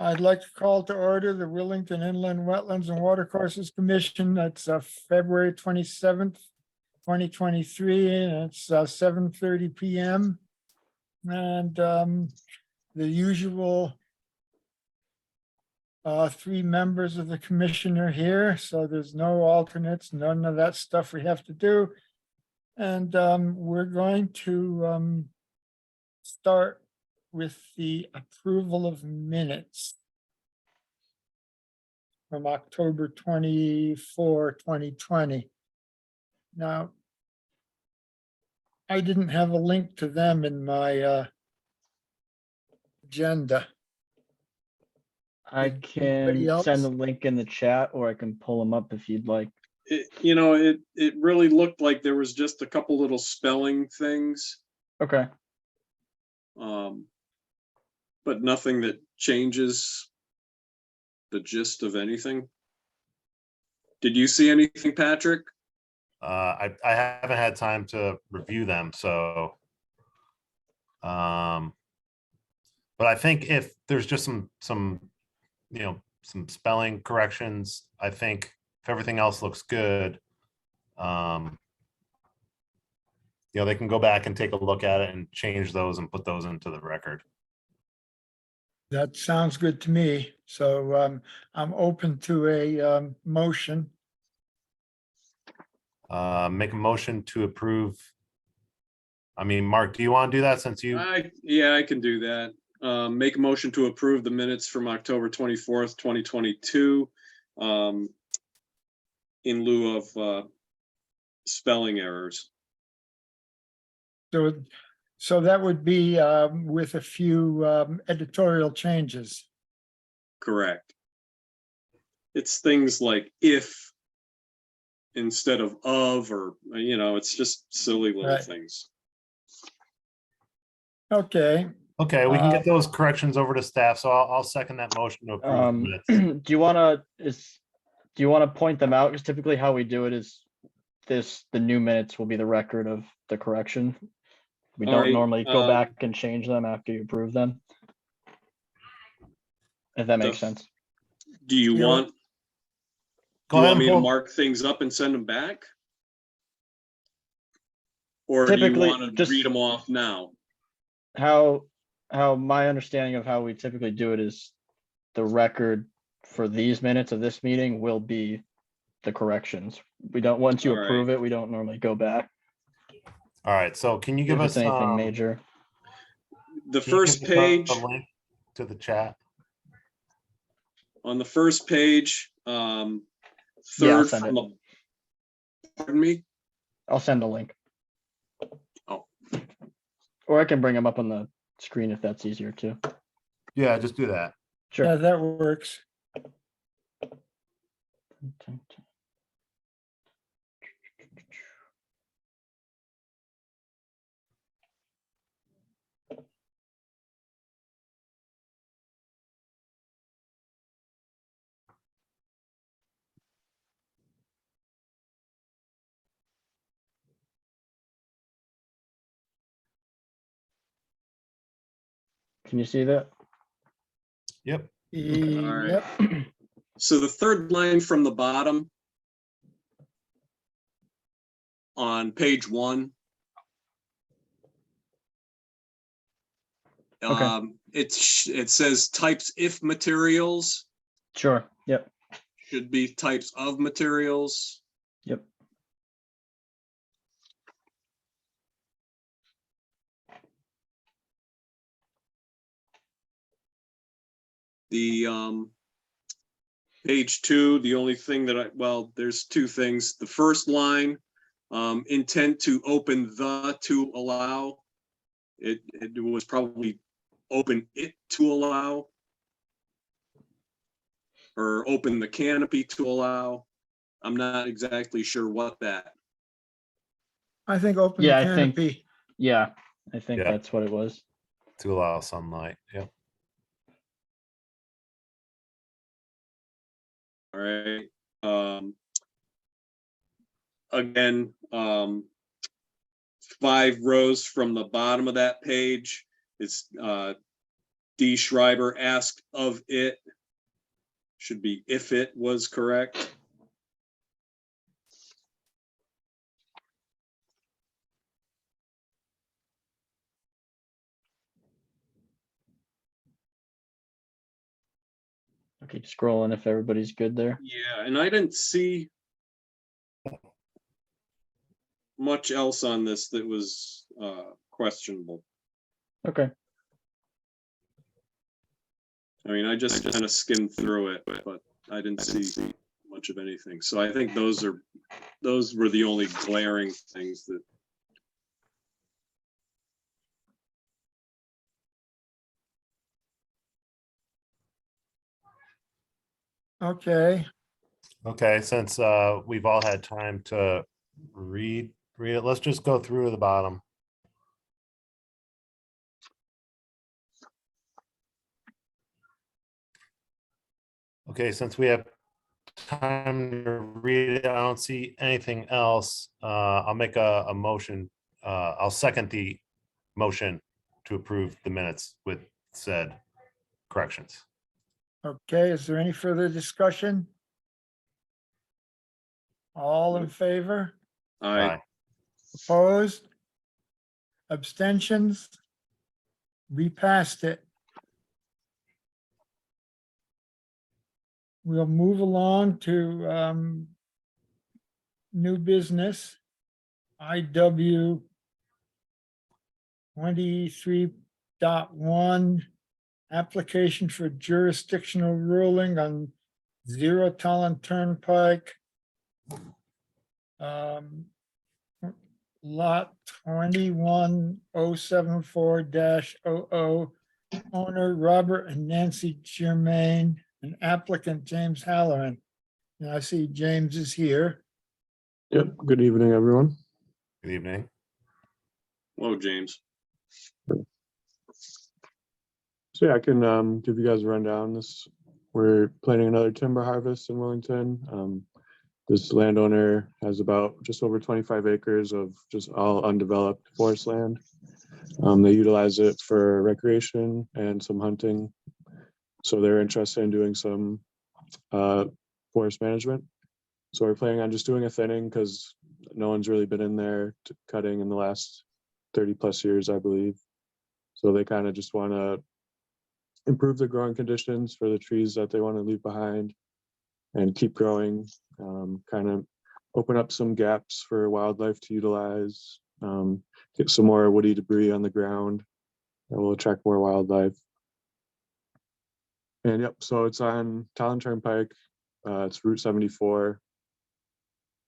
I'd like to call to order the Willington Inland Wetlands and Watercourses Commission. That's February 27th, 2023, and it's 7:30 PM. And the usual three members of the commission are here, so there's no alternates, none of that stuff we have to do. And we're going to start with the approval of minutes from October 24, 2020. Now, I didn't have a link to them in my agenda. I Anybody can else? send the link in the chat, or I can pull them up if you'd like. It really looked like there was just a couple little spelling things, Okay. but nothing that changes the gist of anything. Did you see anything, Patrick? I haven't had time to review them, so but I think if there's just some some spelling corrections, I think if everything else looks good, they can go back and take a look at it and change those and put those into the record. That sounds good to me. So I'm open to a motion. Make a motion to approve. I mean, Mark, do you want to do that since you? Yeah, I can do that. Make a motion to approve the minutes from October 24th, 2022, in lieu of spelling errors. So that would be with a few editorial changes. Correct. It's things like if instead of, or, it's just silly little Right. things. Okay. Okay, we can get those corrections over to staff. So I'll second that motion to approve the minutes. Do you want to point them out? Because typically how we do it is the new minutes will be the record of the correction. We All don't right, normally go back and change them after you approve them. If that makes sense. Do you Yeah. want Go Do you ahead want me and to pull. mark things up and send them back? Or do you Typically, want to just- read them off now? How my understanding of how we typically do it is the record for these minutes of this meeting will be the corrections. We don't, once you All right. approve it, we don't normally go back All right, so can you if give it's us anything major. The can you first give us page, the link to the chat? on the first page, Yeah, I'll third send from it. the, pardon me? I'll send a link. Oh. Or I can bring them up on the screen if that's easier too. Yeah, just do that. Sure. Yeah, that works. Can you see that? Yep. Yep. So the third line from the bottom on page 1. Okay. It says types if materials, Sure. Yep. should be types of materials. Yep. The page 2, the only thing that there's two things. The first line, intent to open the to allow. It was probably open it to allow, or open the canopy to allow. I'm not exactly sure what that. I think open Yeah, I think- canopy. Yeah, I think Yeah. that's what it was. To allow sunlight. Yep. All right. Again, 5 rows from the bottom of that page, it's D. Schreiber asked of it. Should be if it was correct. I'll keep scrolling if everybody's good there. Yeah, and I didn't see much else on this that was questionable. Okay. I mean, I just kind of skimmed through it, but I didn't see much of anything. So I think those were the only glaring things that. Okay, Okay, since we've all had time to read it, let's just go through to the bottom. Okay, since we have time to read it, I don't see anything else. I'll make a motion. I'll second the motion to approve the minutes with said corrections. okay, is there any further discussion? All in favor? I Opposed? Abstentions? We passed it. We'll move along to new business. IW 23.1, application for jurisdictional ruling on Zero Talent Turnpike. Lot 21074-00, owner Robert and Nancy Germain, and applicant James Halloran. And I see James is here. Yep, good evening, everyone. Good evening. Hello, James. So yeah, I can give you guys a rundown. We're planning another timber harvest in Willington. This landowner has about just over 25 acres of just all undeveloped forest land. They utilize it for recreation and some hunting. So they're interested in doing some forest management. So we're planning on just doing a thinning because no one's really been in there cutting in the last 30 plus years, I believe. So they kind of just want to improve the growing conditions for the trees that they want to leave behind and keep growing, kind of open up some gaps for wildlife to utilize, get some more woody debris on the ground that will attract more wildlife. And yep, so it's on Talon Turnpike. It's Route 74.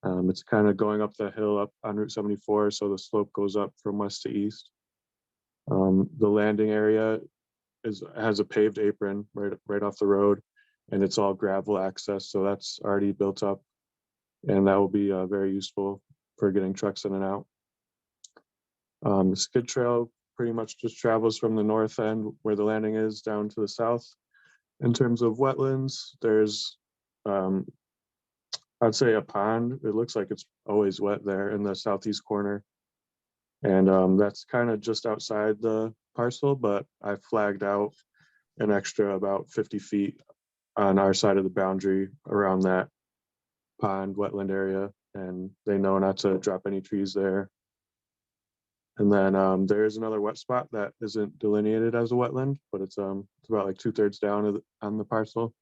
It's kind of going up the hill up on Route 74, so the slope goes up from west to east. The landing area has a paved apron right off the road, and it's all gravel access, so that's already built up, and that will be very useful for getting trucks in and out. The skid trail pretty much just travels from the north end where the landing is down to the south. In terms of wetlands, there's I'd say a pond. It looks like it's always wet there in the southeast corner, and that's kind of just outside the parcel, but I flagged out an extra about 50 feet on our side of the boundary around that pond wetland area, and they know not to drop any trees there. And then there is another wet spot that isn't delineated as a wetland, but it's about like 2/3 down on the parcel,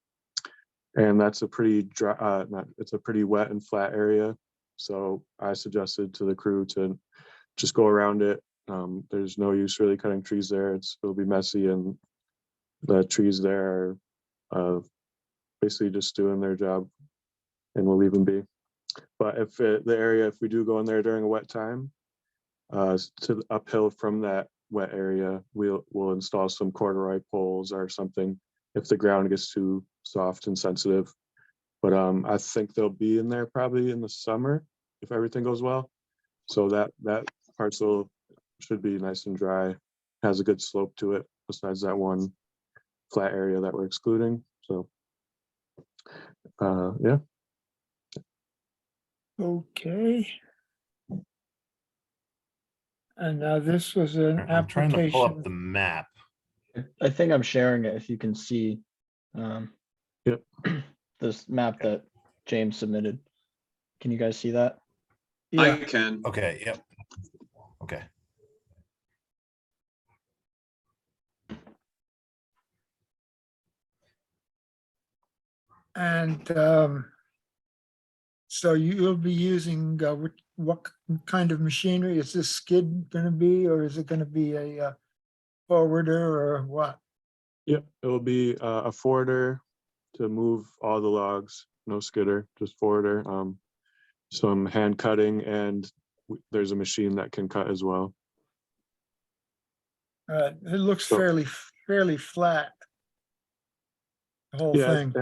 and that's a pretty dry, it's a pretty wet and flat area. So I suggested to the crew to just go around it. There's no use really cutting trees there. It'll be messy, and the trees there are basically just doing their job, and we'll leave them be. But if we do go in there during a wet time, to the uphill from that wet area, we'll install some corduroy poles or something if the ground gets too soft and sensitive. But I think they'll be in there probably in the summer if everything goes well. So that parcel should be nice and dry, has a good slope to it besides that one flat area that we're excluding. So yeah. Okay. And now this was an I'm trying to pull up the application. map I think I'm sharing it if you can see. Yep. This map that James submitted. Can you guys see that? I Yeah, can. Okay, yep. Okay, and so you'll be using what kind of machinery? Is this skid gonna be, or is it gonna be a forwarder or what? Yep, it will be a forwarder to move all the logs, no skidder, just forwarder. Some hand cutting, and there's a machine that can cut as well. It looks So- fairly flat. The whole Yeah, thing.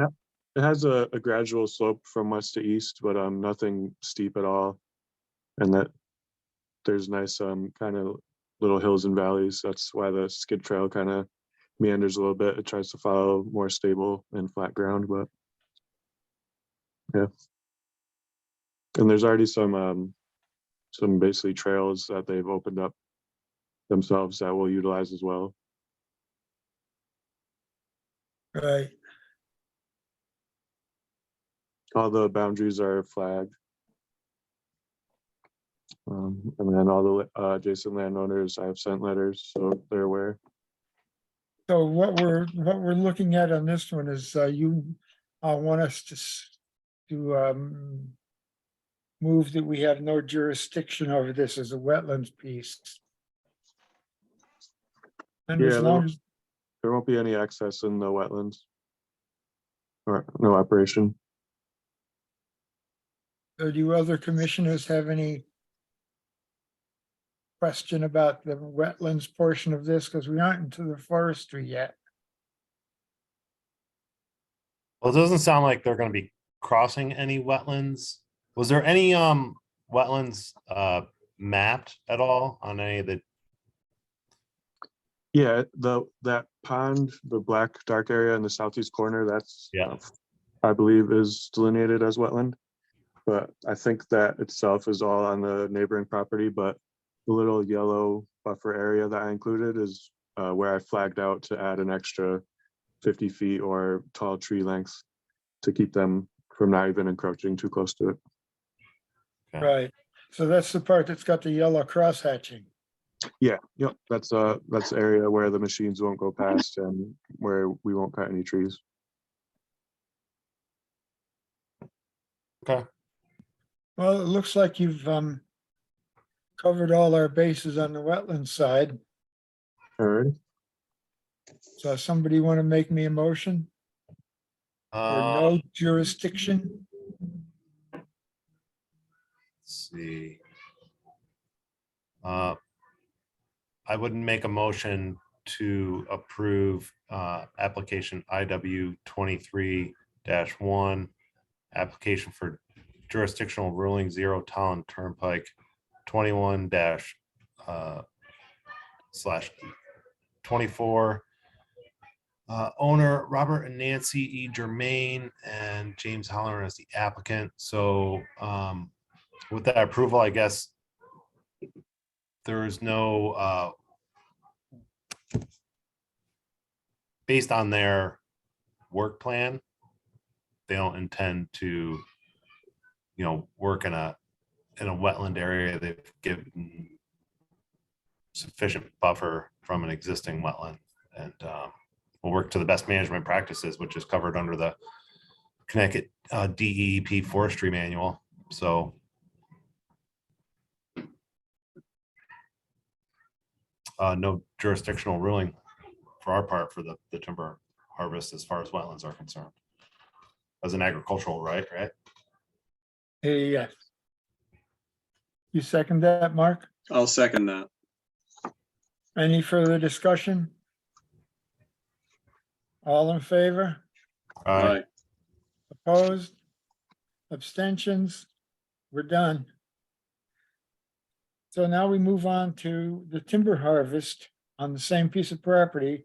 it has a gradual slope from west to east, but nothing steep at all. And that there's nice kind of little hills and valleys. That's why the skid trail kind of meanders a little bit. It tries to follow more stable and flat ground, but yeah. And there's already some basically trails that they've opened up themselves that we'll utilize as well. Right. All the boundaries are flagged. And then all the adjacent landowners, I have sent letters, so they're aware. So what we're looking at on this one is you want us to move that we have no jurisdiction over this as a wetlands piece. And as Yeah, long as, there won't be any access in the wetlands. Or no operation. do other commissioners have any question about the wetlands portion of this? Because we aren't into the forestry yet. well, it doesn't sound like they're gonna be crossing any wetlands. Was there any wetlands mapped at all on any of the? Yeah, that pond, the black dark area in the southeast corner, that's Yeah. I believe is delineated as wetland. But I think that itself is all on the neighboring property, but the little yellow buffer area that I included is where I flagged out to add an extra 50 feet or tall tree lengths to keep them from not even encroaching too close to it. Yeah. Right. So that's the part that's got the yellow cross hatching. Yeah, yep, that's the area where the machines won't go past and where we won't cut any trees. Okay, Well, it looks like you've covered all our bases on the wetland side. All right. So somebody want to make me a motion for no jurisdiction? let's see. I wouldn't make a motion to approve application IW 23-1, application for jurisdictional ruling 0 Talon Turnpike 21 /24. Owner Robert and Nancy E. Germain and James Holleran as the applicant. So with that approval, I guess there is no based on their work plan, they don't intend to, work in a wetland area. They've given sufficient buffer from an existing wetland, and will work to the best management practices, which is covered under the Connecticut DEP Forestry Manual. So no jurisdictional ruling for our part for the timber harvest as far as wetlands are concerned. As an agricultural right? Yes. You second that, Mark? I'll second that. Any further discussion? All in favor? Aye. Opposed? Abstentions? We're done. So now we move on to the timber harvest on the same piece of property.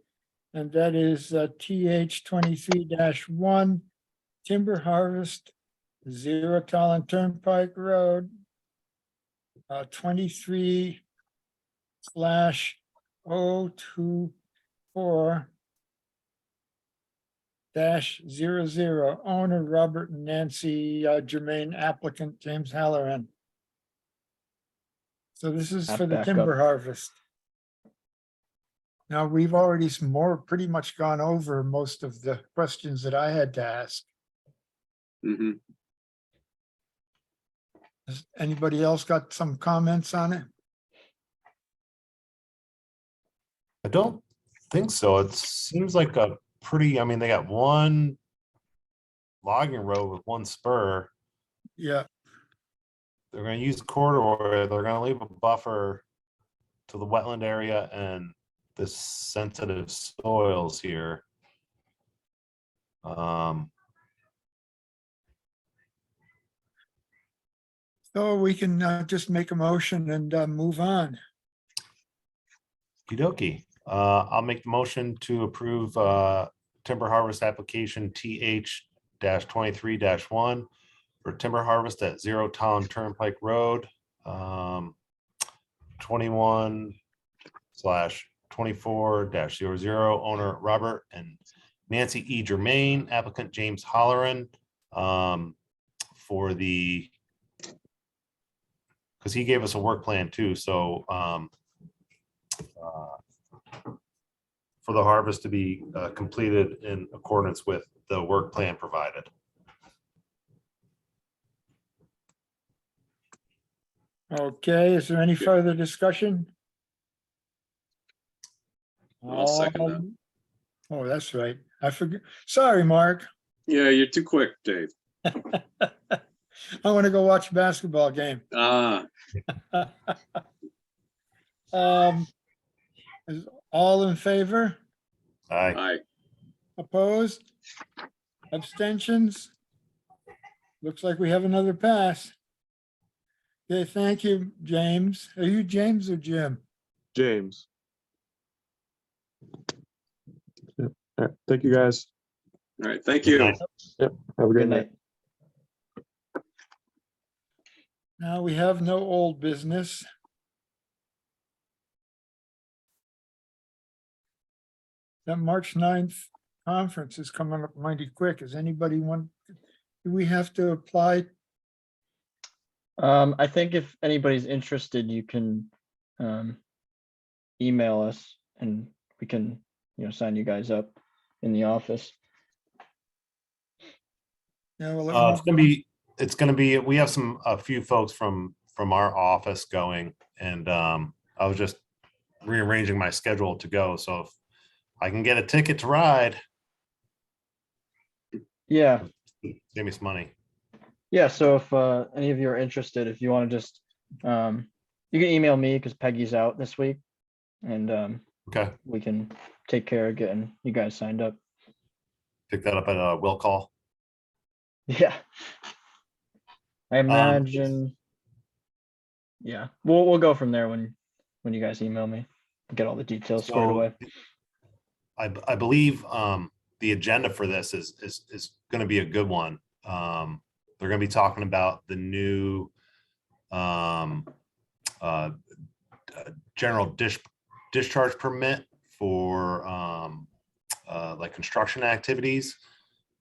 And that is TH 23-1, timber harvest, 0 Talon Turnpike Road, 23/023 4-00, owner Robert and Nancy Germain, applicant James Halloran. So this is for the Back timber up. harvest. Now, we've already pretty much gone over most of the questions that I had to ask. Mhm. Has anybody else got some comments on it? I don't think so. It seems like a pretty, I mean, they got one logging road with one spur. Yeah, They're gonna use corridor, they're gonna leave a buffer to the wetland area and the sensitive soils here. so we can just make a motion and move on. Okey dokey. I'll make the motion to approve timber harvest application TH-23-1 for timber harvest at 0 Town Turnpike Road, 21/24-00, owner Robert and Nancy E. Germain, applicant James Halloran, for the, because he gave us a work plan too, so for the harvest to be completed in accordance with the work plan provided. Okay, is there any further discussion? I'll second that. Oh, that's right. I forget. Sorry, Mark. Yeah, you're too quick, Dave. I want to go watch a basketball game. Ah, Is all in favor? Aye. aye. Opposed? Abstentions? Looks like we have another pass. Okay, thank you, James. Are you James or Jim? James. Yep. All right. Thank you, guys. All right, thank Good you. night. Have a Good good night. night. Now we have no old business. That March 9th conference is coming up mighty quick. Does anybody want, do we have to apply? I think if anybody's interested, you can email us and we can, sign you guys up in the office. Yeah, well, It's gonna be, we have a few folks from our office going, and I was just rearranging my schedule to go, so if I can get a ticket to ride, Yeah. give me some money. Yeah. So if any of you are interested, if you want to just, you can email me because Peggy's out this week, and Okay, we can take care of getting you guys signed up. pick that up at a will call. Yeah. I imagine. Yeah, we'll go from there when you guys email me, get all the details squared So, away. I believe the agenda for this is gonna be a good one. They're gonna be talking about the new general discharge permit for like construction activities.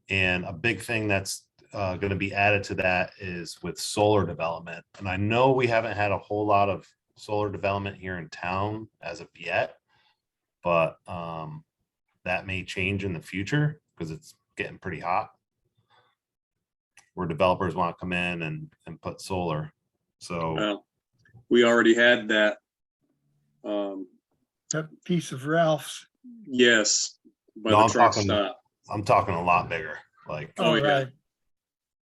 And a big thing that's going to be added to that is with solar development. And I know we haven't had a whole lot of solar development here in town as of yet, but that may change in the future because it's getting pretty hot, where developers want to come in and put solar. So Well, we already had that. that piece of Ralph's. Yes, by No, the I'm truck talking- stop. I'm talking a lot bigger, like, Oh, yeah.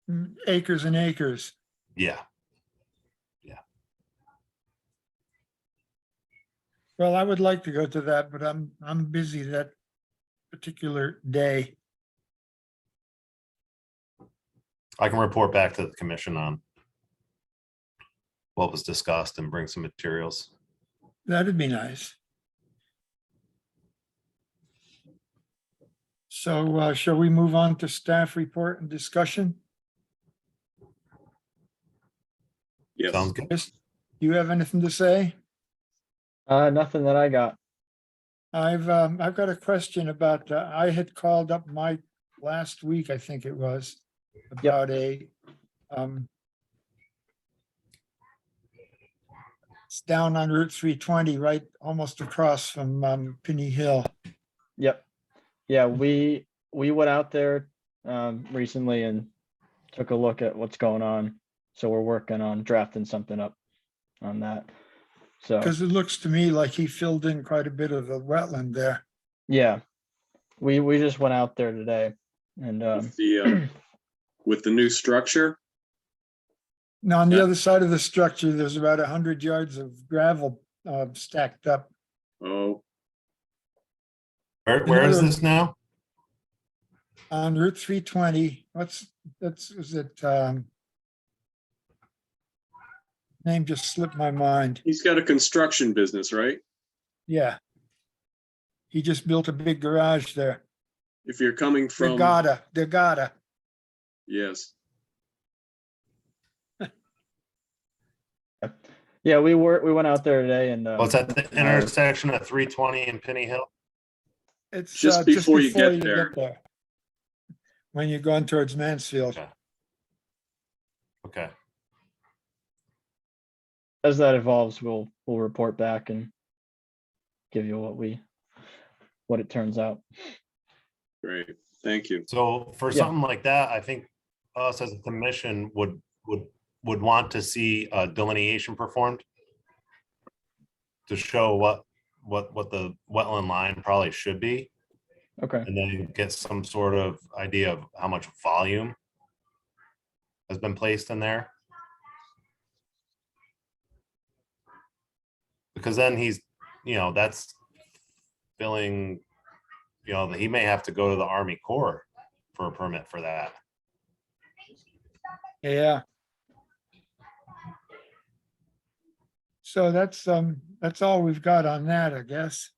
Right. Acres and acres. yeah. Well, I would like to go to that, but I'm busy that particular day. I can report back to the commission on what was discussed and bring some materials. That'd be nice. So shall we move on to staff report and discussion? Yes. Sounds good. Chris, do you have anything to say? Nothing that I got. I've got a question about, I had called up Mike last week, I think it was, about it's down on Route 320, right, almost across from Penny Hill. Yep. Yeah, we went out there recently and took a look at what's going on. So we're working on drafting something up on that. So, Because it looks to me like he filled in quite a bit of the wetland there. yeah, we just went out there today and With the new structure. Now, on the Yeah. other side of the structure, there's about 100 yards of gravel stacked up. Oh, Where is Another- this now? On Route 320, is it, name just slipped my mind. he's got a construction business, right? Yeah. He just built a big garage there. If you're coming from, Degata. yes, yeah, we went out there today and What's that, the intersection of 320 and Penny Hill? It's Just before you get there. When you're going towards Mansfield. Okay. Okay. as that evolves, we'll report back and give you what it turns out. great, thank you. So for Yeah. something like that, I think us as a commission would want to see a delineation performed to show what the wetland line probably should be, Okay. and then get some sort of idea of how much volume has been placed in there. Because then he's, that's filling, he may have to go to the Army Corps for a permit for that. Yeah. So that's all we've got on that, I guess.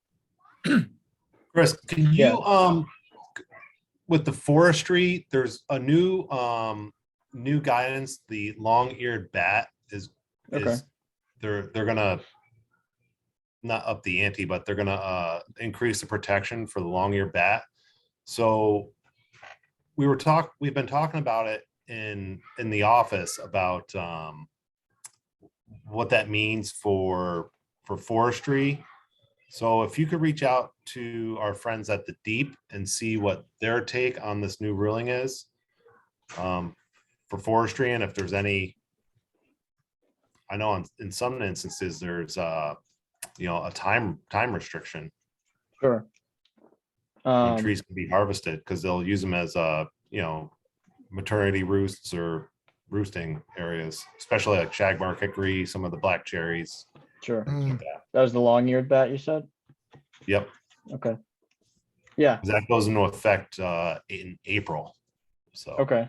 Chris, can Yeah. you, with the forestry, there's a new guidance, the long-eared bat is Okay. they're gonna not up the ante, but they're gonna increase the protection for the long-eared bat. So we've been talking about it in the office about what that means for forestry. So if you could reach out to our friends at the Deep and see what their take on this new ruling is for forestry, and if there's any, I know in some instances there's a time restriction Sure. when trees can be harvested because they'll use them as maternity roosts or roosting areas, especially like shagbark hickory, some of the black cherries. Sure. Mm, That was the long-eared bat you said? Yep, Okay. Yeah, that goes into effect in April. So okay.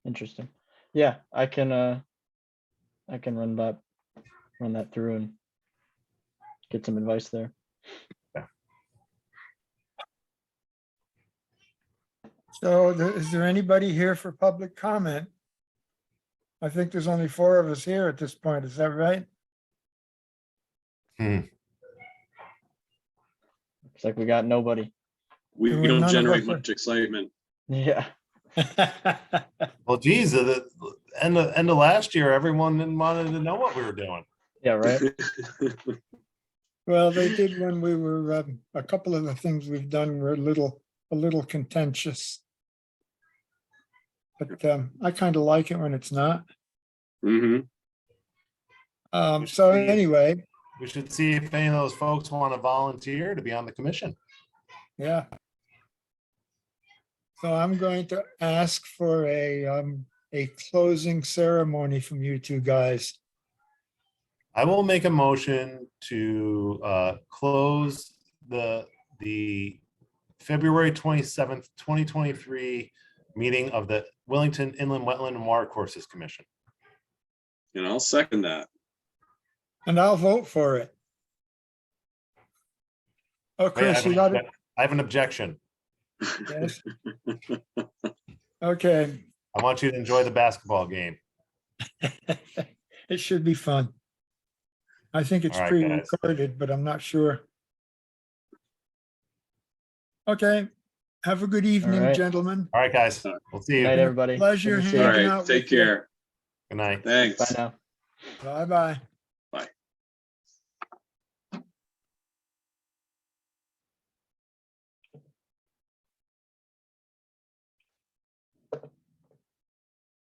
Interesting. Yeah, I can run that through and get some advice there. So is there anybody here for public comment? I think there's only 4 of us here at this point. Is that right? Looks like we got nobody. We There were don't none of generate us- much excitement. Yeah. well, geez, the end of last year, everyone wanted to know what we were doing. Yeah, right. Well, they did when we were, a couple of the things we've done were a little contentious. But I kind of like it when it's not. Hmm. So anyway, We should see if any of those folks want to volunteer to be on the commission. yeah. So I'm going to ask for a closing ceremony from you two guys. I will make a motion to close the February 27th, 2023 meeting of the Willington Inland Wetland and Water Courses Commission. And I'll second that. And I'll vote for it. Oh, Wait, Chris, you got it? I have an objection. Yes. Okay, I want you to enjoy the basketball game. it should be fun. I think it's All right, guys. pre-recorded, but I'm not sure. Okay, have a good evening, right. Gentlemen. All right, guys. We'll see Good night, you. everybody. Pleasure Good to see All you. hanging right, out take with you. care. Good night. Bye Thanks. now. Bye-bye.